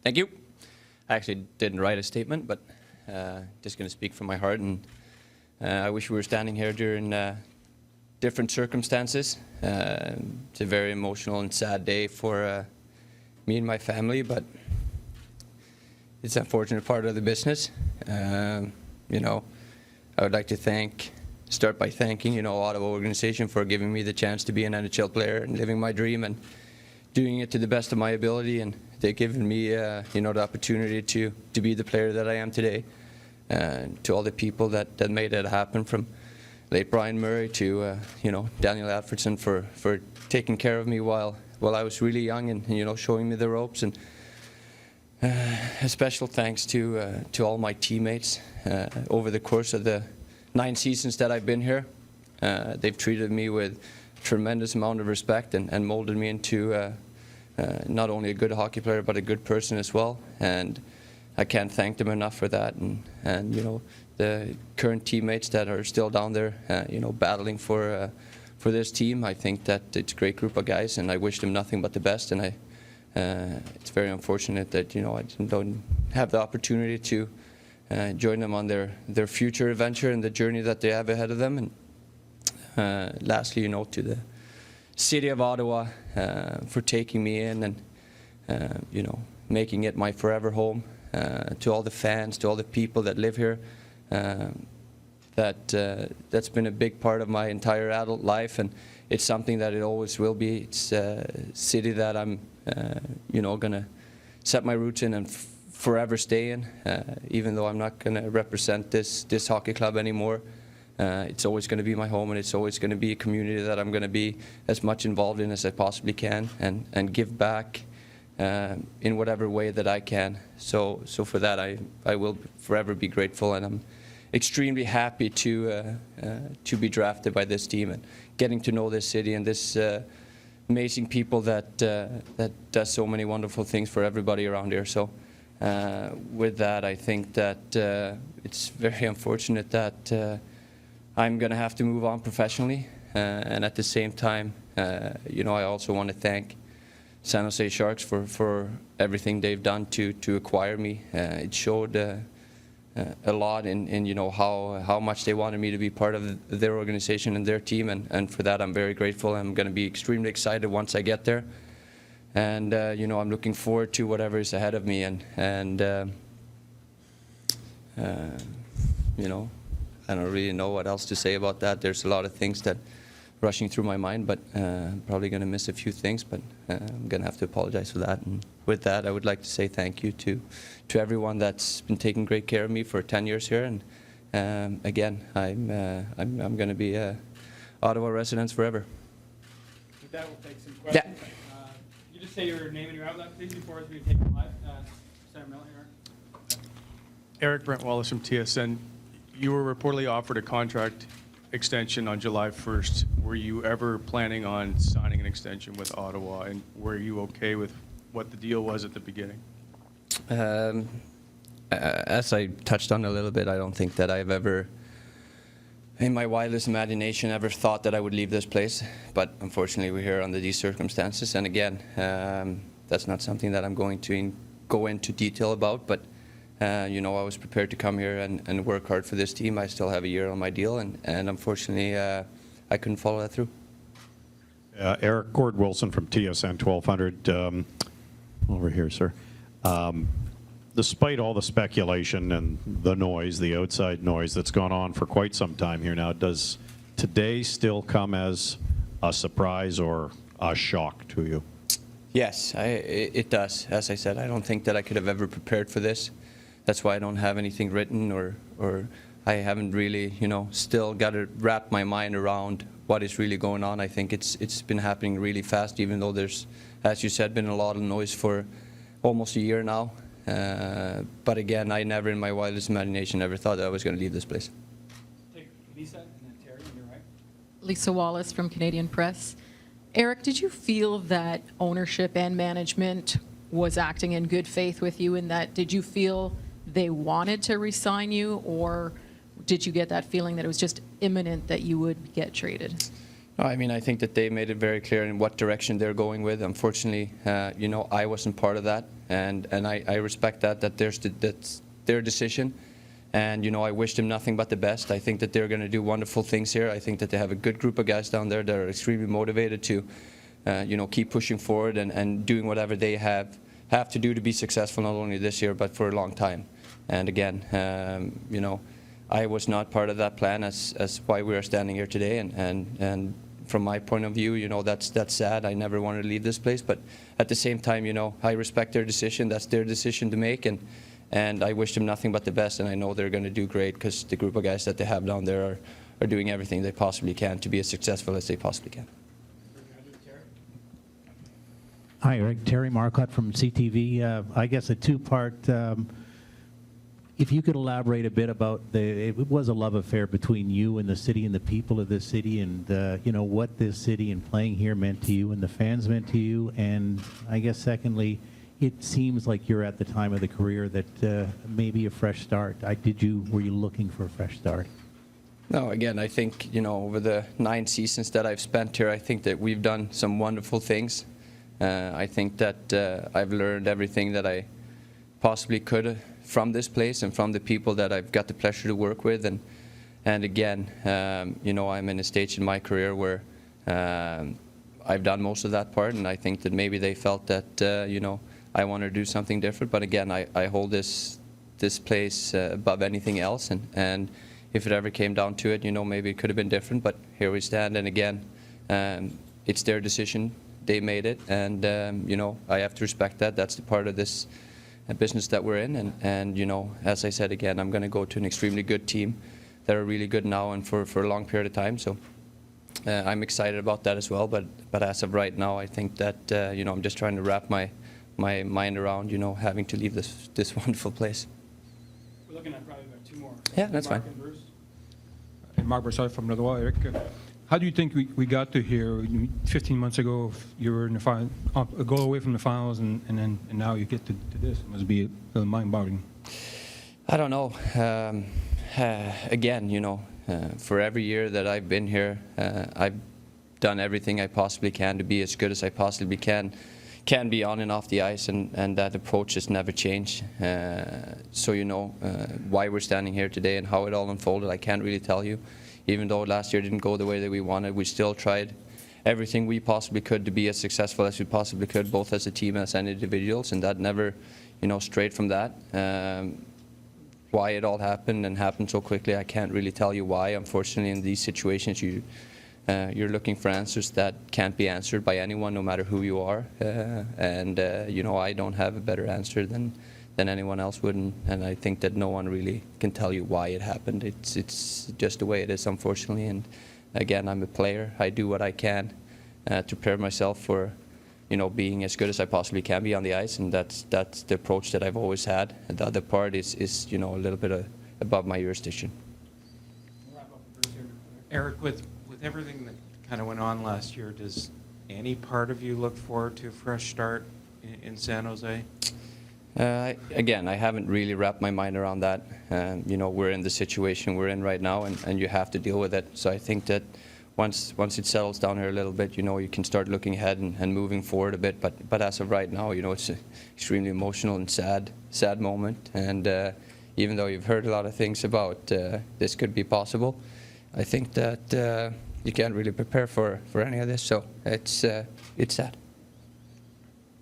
Thank you. I actually didn't write a statement, but just going to speak from my heart. And I wish we were standing here during different circumstances. It's a very emotional and sad day for me and my family, but it's an unfortunate part of the business. You know, I would like to start by thanking, you know, Ottawa organization for giving me the chance to be an NHL player and living my dream and doing it to the best of my ability, and they've given me, you know, the opportunity to be the player that I am today. To all the people that made it happen, from late Brian Murray to, you know, Daniel Alfredson for taking care of me while I was really young and, you know, showing me the ropes. And a special thanks to all my teammates over the course of the 9 seasons that I've been here. They've treated me with tremendous amount of respect and molded me into not only a good hockey player but a good person as well, and I can't thank them enough for that. And you know, the current teammates that are still down there, you know, battling for this team, I think that it's a great group of guys, and I wish them nothing but the best. And it's very unfortunate that, you know, I don't have the opportunity to join them on their future adventure and the journey that they have ahead of them. And lastly, you know, to the city of Ottawa for taking me in and you know, making it my forever home. To all the fans, to all the people that live here, that's been a big part of my entire adult life, and it's something that it always will be. It's a city that I'm, you know, gonna set my roots in and forever stay in. Even though I'm not gonna represent this hockey club anymore, it's always going to be my home, and it's always going to be a community that I'm going to be as much involved in as I possibly can, and give back in whatever way that I can. So for that, I will forever be grateful, and I'm extremely happy to be drafted by this team and getting to know this city and this amazing people that does so many wonderful things for everybody around here. So with that, I think that it's very unfortunate that I'm going to have to move on professionally, and at the same time, you know, I also want to thank San Jose Sharks for everything they've done to acquire me. It showed a lot in you know, how much they wanted me to be part of their organization and their team, and for that I'm very grateful. I'm going to be extremely excited once I get there, and you know, I'm looking forward to whatever is ahead of me, and you know, I don't really know what else to say about that. There's a lot of things that rushing through my mind, but I'm probably going to miss a few things, but I'm going to have to apologize for that. And with that, I would like to say thank you to everyone that's been taking great care of me for 10 years here. And again, I'm going to be a Ottawa resident forever. With that, we'll take some questions. Yeah. Can you just say your name and your outlet, please, before we take it live? Senator Miller, Eric Brent Wallace from TSN. You were reportedly offered a contract extension on July 1st. Were you ever planning on signing an extension with Ottawa, and were you okay with what the deal was at the beginning? As I touched on a little bit, I don't think that I've ever, in my wildest imagination, ever thought that I would leave this place. But unfortunately, we're here under these circumstances. And again, that's not something that I'm going to go into detail about. But you know, I was prepared to come here and work hard for this team. I still have a year on my deal, and unfortunately, I couldn't follow that through. Eric Wilson from TSN 1200. Over here, sir. Despite all the speculation and the noise, the outside noise that's gone on for quite some time here now, does today still come as a surprise or a shock to you? Yes, it does. As I said, I don't think that I could have ever prepared for this. That's why I don't have anything written, or I haven't really, you know, still got to wrap my mind around what is really going on. I think it's been happening really fast, even though there's, as you said, been a lot of noise for almost a year now. But again, I never in my wildest imagination ever thought that I was going to leave this place. Take Lisa and then Terry on your right. Lisa Wallace from Canadian Press. Eric, did you feel that ownership and management was acting in good faith with you, in that did you feel they wanted to re-sign you, or did you get that feeling that it was just imminent that you would get traded? No, I mean, I think that they made it very clear in what direction they're going with. Unfortunately, you know, I wasn't part of that. and I respect that's their decision. And, I wish them nothing but the best. I think that they're going to do wonderful things here. I think that they have a good group of guys down there that are extremely motivated to, keep pushing forward and doing whatever they have to do to be successful, not only this year, but for a long time. And again, I was not part of that plan as why we are standing here today. And from my point of view, that's sad. I never wanted to leave this place. But at the same time, I respect their decision. That's their decision to make. And I wish them nothing but the best, and I know they're going to do great because the group of guys that they have down there are doing everything they possibly can to be as successful as they possibly can. Hi, Eric. Terry Marcotte from CTV. I guess a two-part. If you could elaborate a bit about it was a love affair between you and the city and the people of this city, and what this city and playing here meant to you and the fans meant to you, and I guess secondly, it seems like you're at the time of the career that maybe a fresh start. Were you looking for a fresh start? No, again, I think, over the 9 seasons that I've spent here, I think that we've done some wonderful things. I think that I've learned everything that I possibly could from this place and from the people that I've got the pleasure to work with. And again, I'm in a stage in my career where I've done most of that part, and I think that maybe they felt that, I want to do something different. But again, I hold this place above anything else, and if it ever came down to it, maybe it could have been different, but here we stand. And again, it's their decision. They made it, and I have to respect that. That's the part of this business that we're in. And as I said again, I'm going to go to an extremely good team that are really good now and for a long period of time. So I'm excited about that as well. But as of right now, I think that I'm just trying to wrap my mind around having to leave this wonderful place. We're looking at probably about 2 more. Yeah, that's Mark fine. and Bruce. And Mark Brassard from Ottawa. Eric, how do you think we got to here? 15 months ago, you were in the final, a goal away from the finals, and now you get to this. It must be a little mind-boggling. I don't know. Again, for every year that I've been here, I've done everything I possibly can to be as good as I possibly can be on and off the ice, and that approach has never changed. So why we're standing here today and how it all unfolded, I can't really tell you. Even though last year didn't go the way that we wanted, we still tried everything we possibly could to be as successful as we possibly could, both as a team and as individuals, and that never strayed from that. Why it all happened and happened so quickly, I can't really tell you why. Unfortunately, in these situations, you're looking for answers that can't be answered by anyone, no matter who you are. I don't have a better answer than anyone else would, and I think that no one really can tell you why it happened. It's just the way it is, unfortunately. And again, I'm a player. I do what I can to prepare myself for, being as good as I possibly can be on the ice, and that's the approach that I've always had. And the other part is a little bit above my jurisdiction. We'll wrap up with Bruce here. Eric, with everything that kind of went on last year, does any part of you look forward to a fresh start in San Jose? Again, I haven't really wrapped my mind around that. We're in the situation we're in right now, and you have to deal with it. So I think that once it settles down here a little bit, you can start looking ahead and moving forward a bit. But as of right now, it's an extremely emotional and sad moment. And even though you've heard a lot of things about this could be possible, I think that you can't really prepare for any of this. So it's sad.